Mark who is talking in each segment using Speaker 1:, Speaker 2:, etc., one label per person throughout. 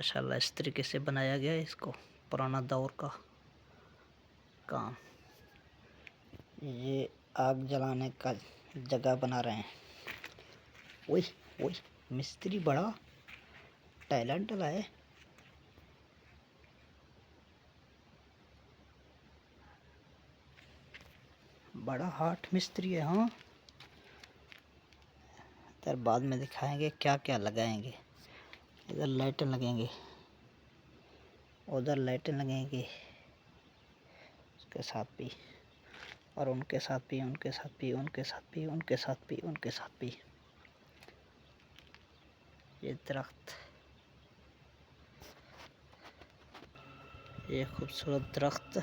Speaker 1: माशाल्लाह इस तरीके से बनाया गया है इसको, पुराना दौर का काम। ये आग जलाने का जगह बना रहे हैं। ओए ओए, मिस्त्री बड़ा टैलेंट वाला है। बड़ा हार्ट मिस्त्री है। हाँ, इधर बाद में दिखाएंगे क्या क्या लगाएंगे। इधर लाइटें लगेंगे, उधर लाइटें लगेंगी, उसके साथ भी, और उनके साथ भी, उनके साथ भी, उनके साथ भी, उनके साथ भी, उनके साथ भी। ये दरख्त, ये खूबसूरत दरख्त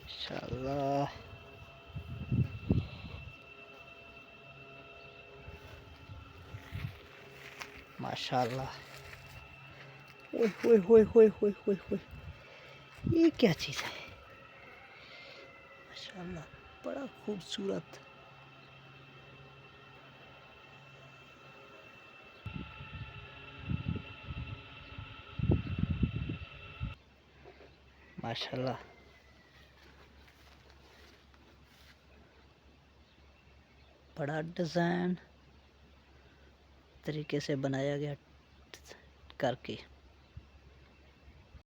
Speaker 1: इंशाअल्लाह। माशाअल्लाह। ओए होए होए होए होए होए होए, ये क्या चीज़ है? माशाअल्लाह, बड़ा खूबसूरत। माशाअल्लाह, बड़ा डिज़ाइन तरीके से बनाया गया करके।